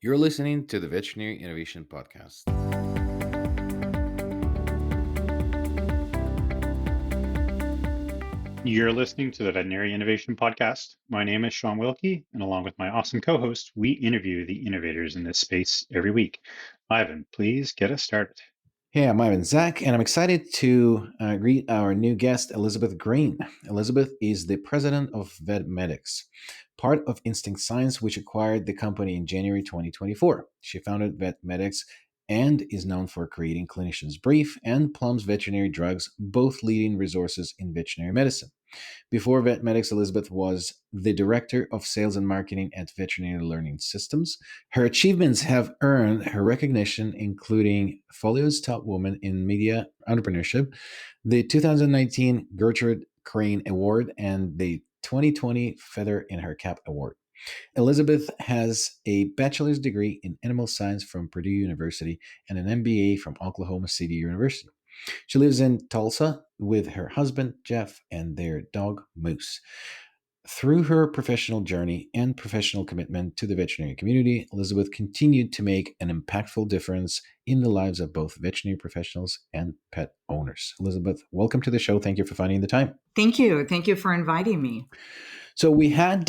You're listening to the Veterinary Innovation Podcast. You're listening to the Veterinary Innovation Podcast. My name is Sean Wilkie, and along with my awesome co host, we interview the innovators in this space every week. Ivan, please get us started. Hey, I'm Ivan Zach, and I'm excited to greet our new guest, Elizabeth Green. Elizabeth is the president of VetMedux, part of Instinct Science, which acquired the company in January 2024. She founded VetMedux and is known for creating Clinician's Brief and Plum's Veterinary Drugs, both leading resources in veterinary medicine. Before VetMedux, Elizabeth was the director of sales and marketing at Veterinary Learning Systems. Her achievements have earned her recognition, including Folio's Top Woman in Media Entrepreneurship, the 2019 Gertrude Crane Award, and the 2020 Feather in Her Cap Award. Elizabeth has a bachelor's degree in animal science from Purdue University and an MBA from Oklahoma City University. She lives in Tulsa with her husband, Jeff, and their dog, Moose. Through her professional journey and professional commitment to the veterinary community, Elizabeth continued to make an impactful difference in the lives of both veterinary professionals and pet owners. Elizabeth, welcome to the show. Thank you for finding the time. Thank you. Thank you for inviting me. So we had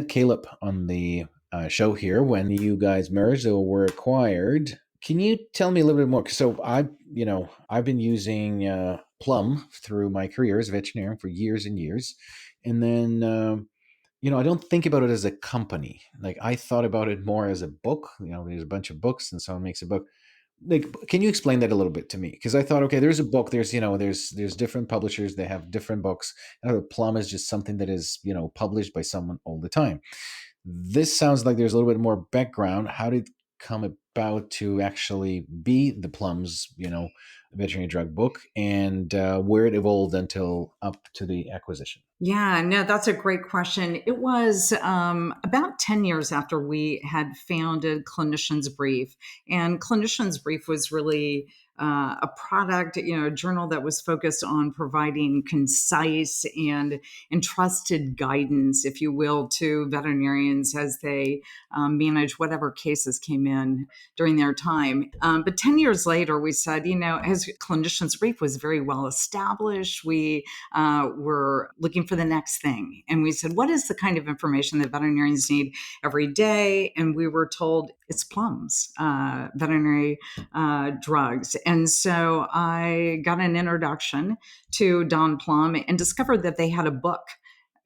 Caleb on the show here when you guys merged or were acquired. Can you tell me a little bit more? So I've been using Plum through my career as a veterinarian for years and years, and then I don't think about it as a company. Like I thought about it more as a book. There's a bunch of books, and someone makes a book. Like, can you explain that a little bit to me? Because I thought, okay, there's a book. There's different publishers. They have different books. Plum is just something that is published by someone all the time. This sounds like there's a little bit more background. How did it come about to actually be the Plums, veterinary drug book, and where it evolved until up to the acquisition? Yeah, no, that's a great question. It was about 10 years after we had founded Clinician's Brief. And Clinician's Brief was really a product, a journal that was focused on providing concise and trusted guidance, if you will, to veterinarians as they manage whatever cases came in during their time. But 10 years later, we said, as Clinician's Brief was very well established, we were looking for the next thing. And we said, what is the kind of information that veterinarians need every day? And we were told it's Plums, veterinary drugs. And so I got an introduction to Don Plum and discovered that they had a book.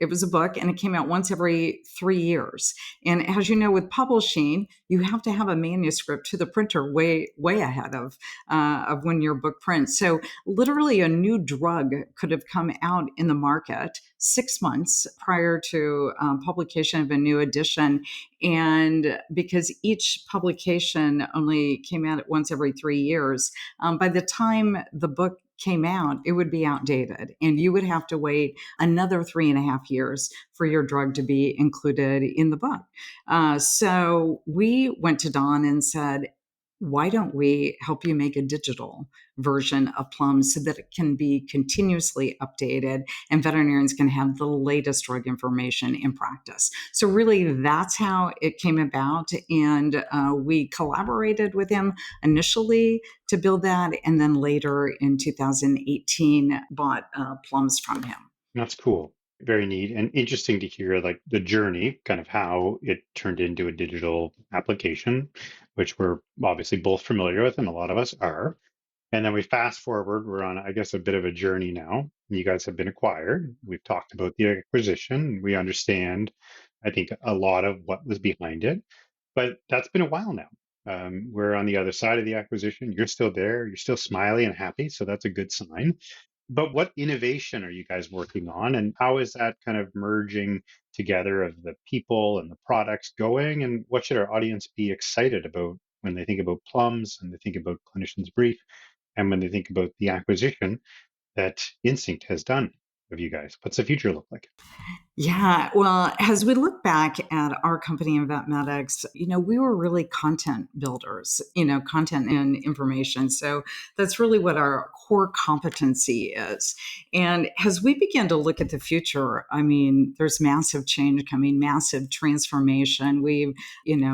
It was a book and it came out once every 3 years. And as you know, with publishing, you have to have a manuscript to the printer way ahead of when your book prints. So literally a new drug could have come out in the market 6 months prior to publication of a new edition. And because each publication only came out at once every 3 years, by the time the book came out, it would be outdated. And you would have to wait another 3.5 years for your drug to be included in the book. So we went to Don and said, why don't we help you make a digital version of Plum so that it can be continuously updated and veterinarians can have the latest drug information in practice? So really, that's how it came about. And we collaborated with him initially to build that. And then later in 2018, bought Plums from him. That's cool. Very neat and interesting to hear like the journey, kind of how it turned into a digital application, which we're obviously both familiar with, and a lot of us are. And then we fast forward, we're on, I guess, a bit of a journey now. You guys have been acquired. We've talked about the acquisition. We understand, I think, a lot of what was behind it, but that's been a while now. We're on the other side of the acquisition. You're still there. You're still smiley and happy. So that's a good sign. But what innovation are you guys working on, and how is that kind of merging together of the people and the products going? And what should our audience be excited about when they think about Plums and they think about Clinician's Brief and when they think about the acquisition that Instinct has done of you guys? What's the future look like? Yeah, well, as we look back at our company in VetMedux, we were really content builders, content and information. So that's really what our core competency is. And as we begin to look at the future, I mean, there's massive change coming, massive transformation.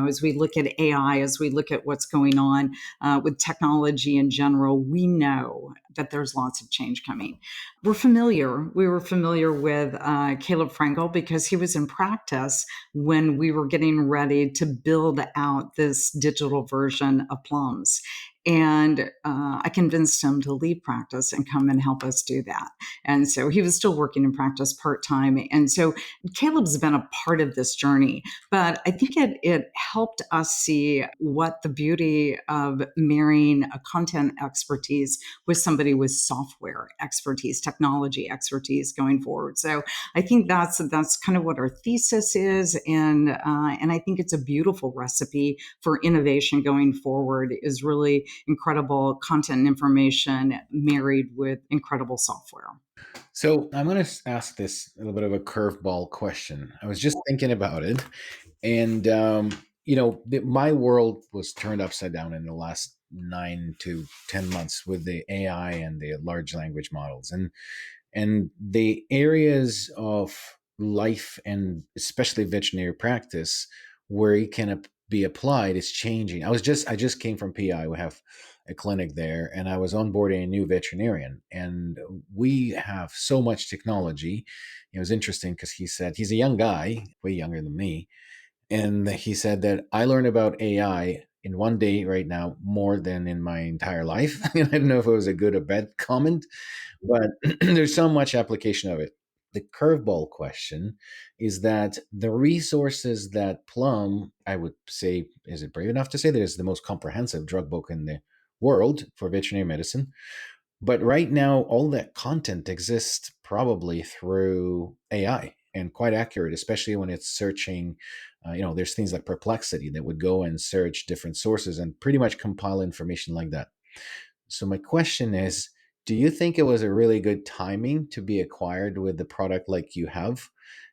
As we look at AI, as we look at what's going on with technology in general, we know that there's lots of change coming. We were familiar with Caleb Frankel because he was in practice when we were getting ready to build out this digital version of Plums. And I convinced him to leave practice and come and help us do that. And so he was still working in practice part time. And so Caleb's been a part of this journey, but I think it helped us see what the beauty of marrying a content expertise with somebody with software expertise, technology expertise going forward. So I think that's kind of what our thesis is, and I think it's a beautiful recipe for innovation going forward. Is really incredible content and information married with incredible software. So I'm going to ask this a little bit of a curveball question. I was just thinking about it, and my world was turned upside down in the last 9 to 10 months with the AI and the large language models, and the areas of life and especially veterinary practice where it can be applied is changing. I just came from PI. We have a clinic there, and I was onboarding a new veterinarian, and we have so much technology. It was interesting because he said he's a young guy, way younger than me, and he said that I learned about AI in one day right now more than in my entire life. And I don't know if it was a good or bad comment, but there's so much application of it. The curveball question is that the resources that Plum, I would say, is it brave enough to say that it's the most comprehensive drug book in the world for veterinary medicine? But right now, all that content exists probably through AI and quite accurate, especially when it's searching. There's things like Perplexity that would go and search different sources and pretty much compile information like that. So my question is, do you think it was a really good timing to be acquired with the product like you have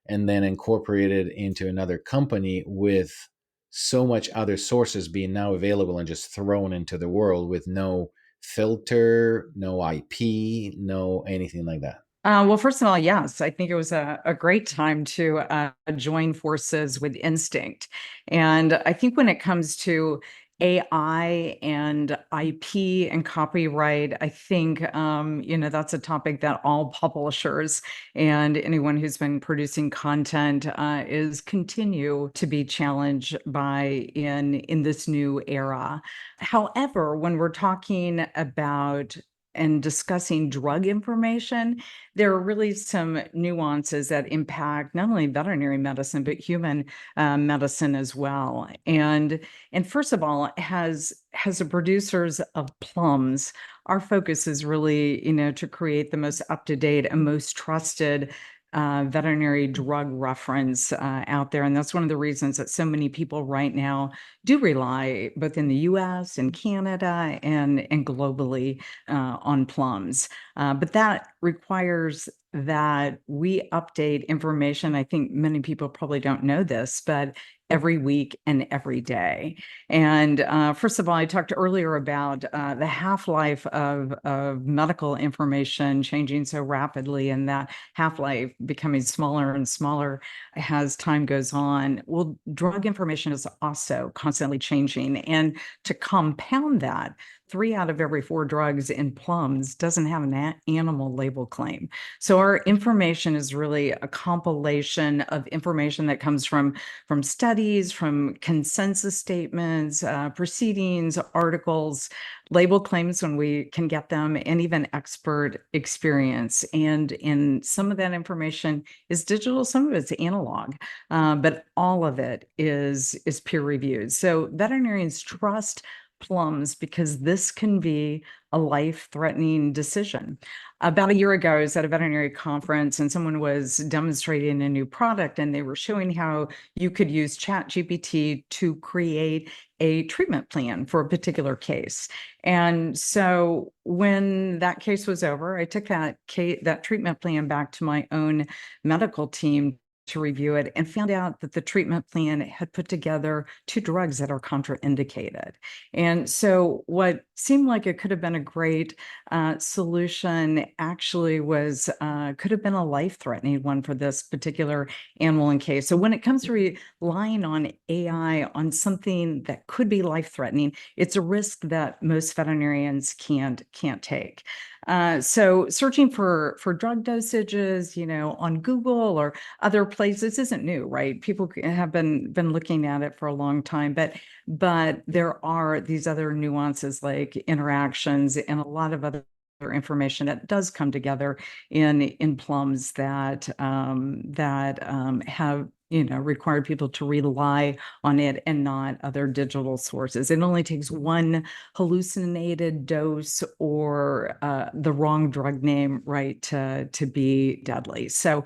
and then incorporated into another company with so much other sources being now available and just thrown into the world with no filter, no IP, no anything like that? Well, first of all, yes, I think it was a great time to join forces with Instinct. And I think when it comes to AI and IP and copyright, I think, that's a topic that all publishers and anyone who's been producing content is continue to be challenged by in this new era. However, when we're talking about and discussing drug information, there are really some nuances that impact not only veterinary medicine but human medicine as well. And first of all, as the producers of plums, our focus is really, to create the most up to date and most trusted veterinary drug reference out there. And that's one of the reasons that so many people right now do rely, both in the US and Canada and globally, on plums. But that requires that we update information. I think many people probably don't know this, but every week and every day. And first of all, I talked earlier about the half-life of medical information changing so rapidly, and that half-life becoming smaller and smaller as time goes on. Well, drug information is also constantly changing. And to compound that, 3 out of every 4 drugs in plums doesn't have an animal label claim. So our information is really a compilation of information that comes from studies, from consensus statements, proceedings, articles, label claims when we can get them, and even expert experience. And in some of that information is digital, some of it's analog, but all of it is peer reviewed. So veterinarians trust plums because this can be a life-threatening decision. About a year ago, I was at a veterinary conference and someone was demonstrating a new product, and they were showing how you could use ChatGPT to create a treatment plan for a particular case. And so when that case was over, I took that treatment plan back to my own medical team to review it and found out that the treatment plan had put together 2 drugs that are contraindicated. And so what seemed like it could have been a great solution actually was could have been a life-threatening one for this particular animal in case. So when it comes to relying on AI on something that could be life-threatening, it's a risk that most veterinarians can't take. So searching for drug dosages, on Google or other places isn't new, right? People have been looking at it for a long time, but there are these other nuances like interactions and a lot of other information that does come together in plums that have required people to rely on it and not other digital sources. It only takes one hallucinated dose or the wrong drug name, right, to be deadly. So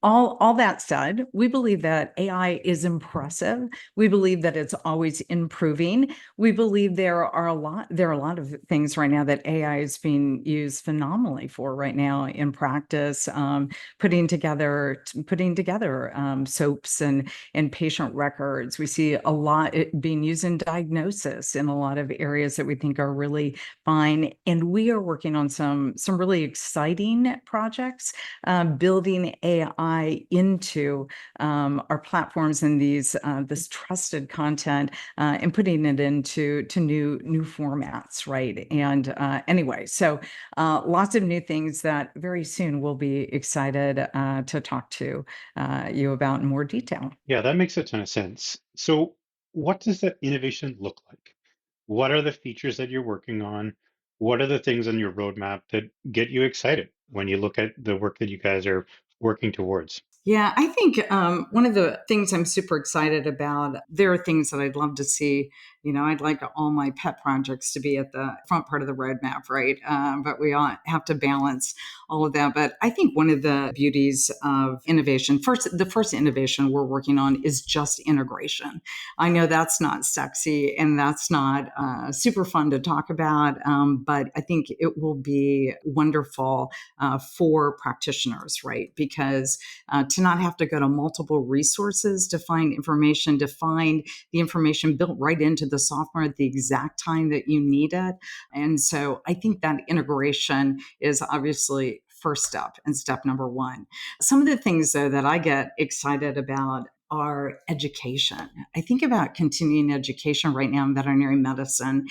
all that said, we believe that AI is impressive. We believe that it's always improving. We believe there are a lot of things right now that AI is being used phenomenally for right now in practice, putting together soaps and patient records. We see a lot being used in diagnosis in a lot of areas that we think are really fine. And we are working on some really exciting projects, building AI into our platforms and this trusted content and putting it into new formats, right? And anyway, so lots of new things that very soon we'll be excited to talk to you about in more detail. Yeah, that makes a ton of sense. So, what does that innovation look like? What are the features that you're working on? What are the things on your roadmap that get you excited when you look at the work that you guys are working towards? Yeah, I think one of the things I'm super excited about, there are things that I'd love to see. I'd like all my pet projects to be at the front part of the roadmap, right? But we all have to balance all of that. But I think one of the beauties of innovation, the first innovation we're working on is just integration. I know that's not sexy and that's not super fun to talk about, but I think it will be wonderful for practitioners, right? Because to not have to go to multiple resources to find information, to find the information built right into the software at the exact time that you need it. And so I think that integration is obviously first step and step number one. Some of the things, though, that I get excited about are education. I think about continuing education right now in veterinary medicine.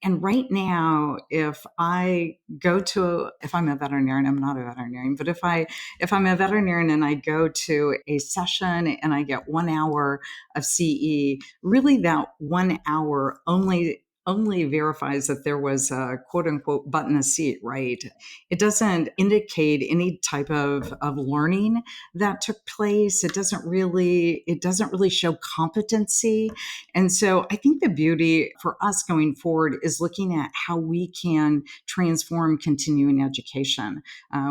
And right now, if I'm a veterinarian, I'm not a veterinarian, but if I'm a veterinarian and I go to a session and I get 1 hour of CE, really that 1 hour only verifies that there was a quote unquote butt in the seat, right? It doesn't indicate any type of learning that took place. It doesn't really show competency. And so I think the beauty for us going forward is looking at how we can transform continuing education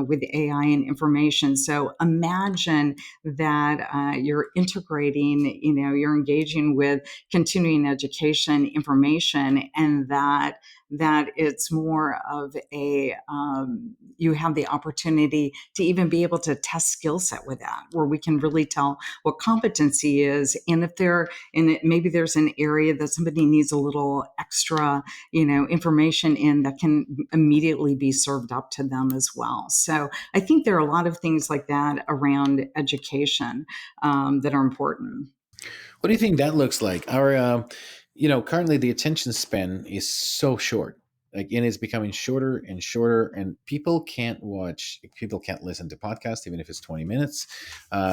with AI and information. So imagine that you're integrating, you're engaging with continuing education information, and that it's more of you have the opportunity to even be able to test skill set with that, where we can really tell what competency is, and maybe there's an area that somebody needs a little extra, information in that can immediately be served up to them as well. So I think there are a lot of things like that around education that are important. What do you think that looks like? Currently the attention span is so short. And it's becoming shorter and shorter, and people can't listen to podcasts, even if it's 20 minutes.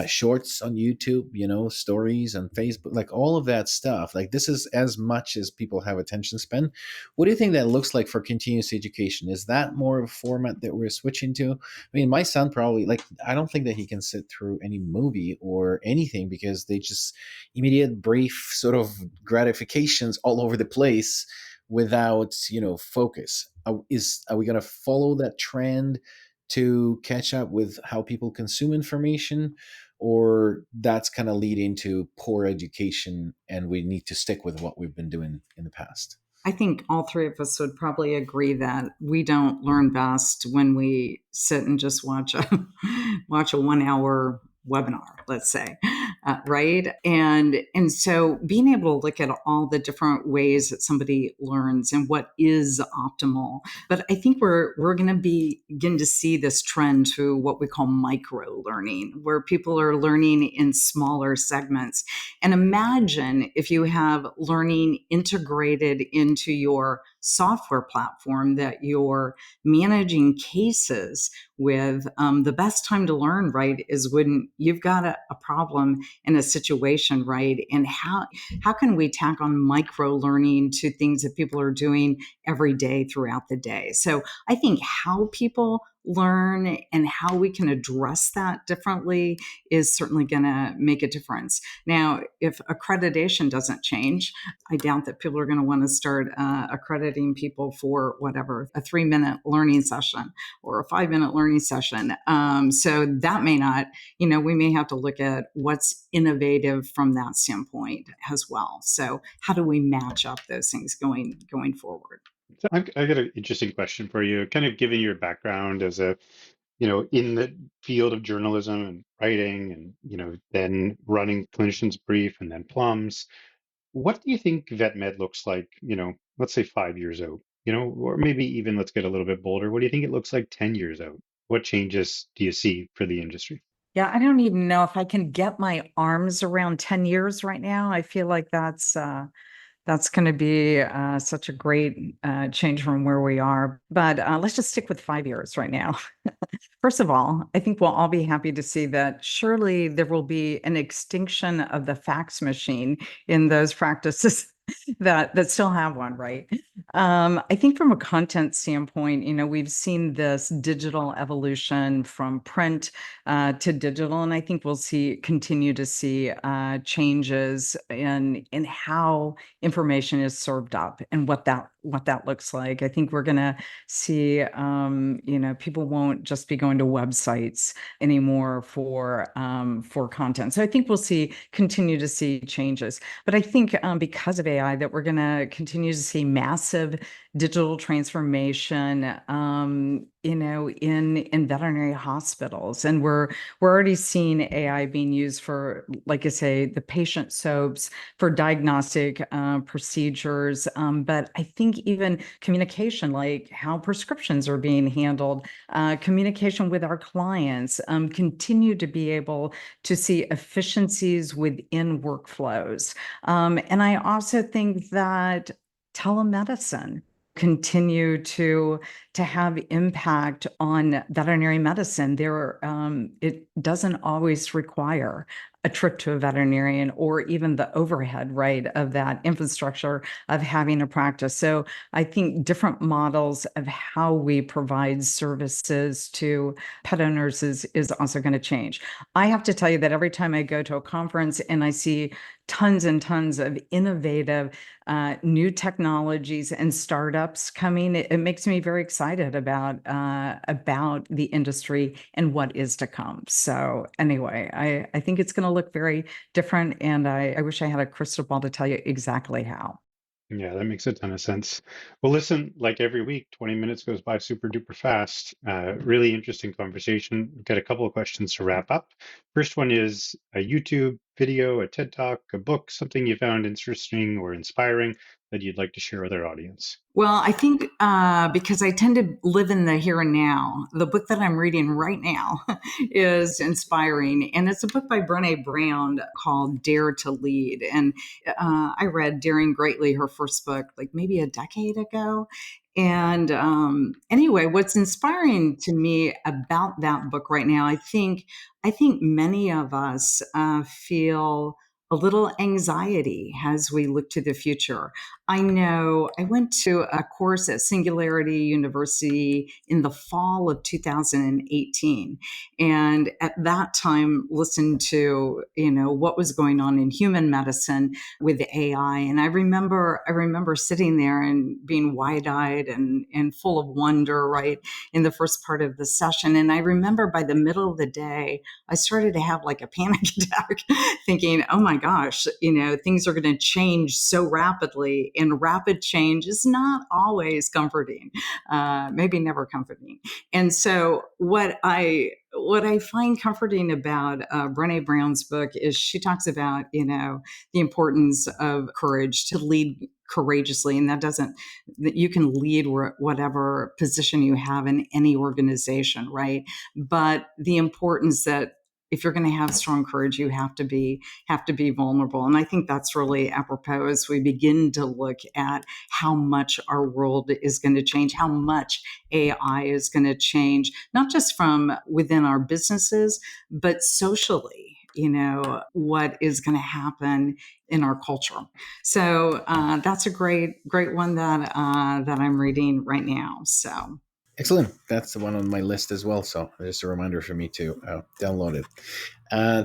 Shorts on YouTube, stories on Facebook, like all of that stuff. Like this is as much as people have attention span. What do you think that looks like for continuous education? Is that more of a format that we're switching to? I mean, my son probably, like, I don't think that he can sit through any movie or anything because they just immediate brief sort of gratifications all over the place without focus. Are we going to follow that trend to catch up with how people consume information, or that's kind of leading to poor education and we need to stick with what we've been doing in the past? I think all three of us would probably agree that we don't learn best when we sit and just watch a watch a 1 hour webinar, let's say, right? And so being able to look at all the different ways that somebody learns and what is optimal. But I think we're going to begin to see this trend to what we call micro learning, where people are learning in smaller segments. And imagine if you have learning integrated into your software platform that you're managing cases with. The best time to learn, right, is when you've got a problem in a situation, right? And how can we tack on micro learning to things that people are doing every day throughout the day? So I think how people learn and how we can address that differently is certainly going to make a difference. Now, if accreditation doesn't change, I doubt that people are going to want to start accrediting people for whatever, a 3-minute learning session or a 5-minute learning session. So that may not, we may have to look at what's innovative from that standpoint as well. So how do we match up those things going forward? So I've got an interesting question for you, kind of given your background as a, in the field of journalism and writing and, then running Clinicians Brief and then Plums. What do you think VetMed looks like, let's say 5 years out, or maybe even let's get a little bit bolder. What do you think it looks like 10 years out? What changes do you see for the industry? Yeah, I don't even know if I can get my arms around 10 years right now. I feel like that's going to be such a great change from where we are. But let's just stick with 5 years right now. First of all, I think we'll all be happy to see that surely there will be an extinction of the fax machine in those practices that still have one, right? I think from a content standpoint, we've seen this digital evolution from print to digital, and I think we'll continue to see changes in how information is served up and what that looks like. I think we're going to see, people won't just be going to websites anymore for content. So I think we'll continue to see changes. But I think because of AI, that we're going to continue to see massive digital transformation, in veterinary hospitals, and we're already seeing AI being used for, like I say, the patient soaps for diagnostic procedures. But I think even communication, like how prescriptions are being handled, communication with our clients, continue to be able to see efficiencies within workflows. And I also think that telemedicine continue to have impact on veterinary medicine. It doesn't always require a trip to a veterinarian or even the overhead, right, of that infrastructure of having a practice. So I think different models of how we provide services to pet owners is also going to change. I have to tell you that every time I go to a conference and I see tons and tons of innovative new technologies and startups coming, it makes me very excited about the industry and what is to come. So anyway, I think it's going to look very different, and I wish I had a crystal ball to tell you exactly how. Yeah, that makes a ton of sense. Well, listen, like every week, 20 minutes goes by super duper fast. Really interesting conversation. We've got a couple of questions to wrap up. First one is a YouTube video, a TED Talk, a book, something you found interesting or inspiring that you'd like to share with our audience. Well, I think because I tend to live in the here and now, the book that I'm reading right now is inspiring. And it's a book by Brené Brown called Dare to Lead. And I read Daring Greatly, her first book, like maybe a decade ago. And anyway, what's inspiring to me about that book right now, I think many of us feel a little anxiety as we look to the future. I know I went to a course at Singularity University in the fall of 2018. And at that time, listened to, what was going on in human medicine with AI. And I remember sitting there and being wide-eyed and full of wonder, right, in the first part of the session. And I remember by the middle of the day, I started to have like a panic attack thinking, oh my gosh, things are going to change so rapidly, and rapid change is not always comforting, maybe never comforting. And so what what I find comforting about Brene Brown's book is she talks about, the importance of courage to lead courageously. And that doesn't, that you can lead whatever position you have in any organization, right? But the importance that if you're going to have strong courage, you have to be vulnerable. And I think that's really apropos as we begin to look at how much our world is going to change, how much AI is going to change, not just from within our businesses, but socially. What is going to happen in our culture. So that's a great one that I'm reading right now. So Excellent. That's the one on my list as well. So just a reminder for me to download it.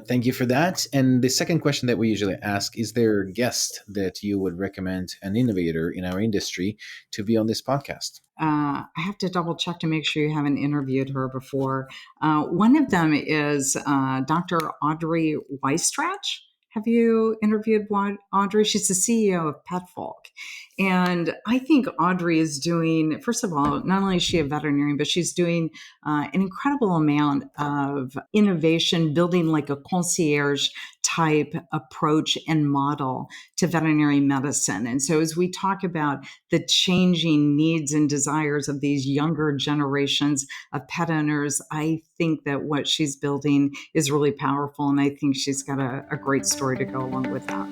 Thank you for that. And the second question that we usually ask, is there a guest that you would recommend, an innovator in our industry, to be on this podcast? I have to double check to make sure you haven't interviewed her before. One of them is Dr. Audrey Weistrach. Have you interviewed Audrey? She's the CEO of Petfolk. And I think Audrey is doing, first of all, not only is she a veterinarian, but she's doing an incredible amount of innovation, building like a concierge type approach and model to veterinary medicine. And so as we talk about the changing needs and desires of these younger generations of pet owners, I think that what she's building is really powerful. And I think she's got a great story to go along with that.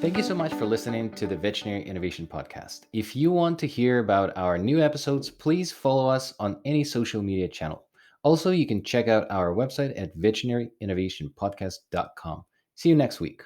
Thank you so much for listening to the Veterinary Innovation Podcast. If you want to hear about our new episodes, please follow us on any social media channel. Also, you can check out our website at veterinarynnovationpodcast.com. See you next week.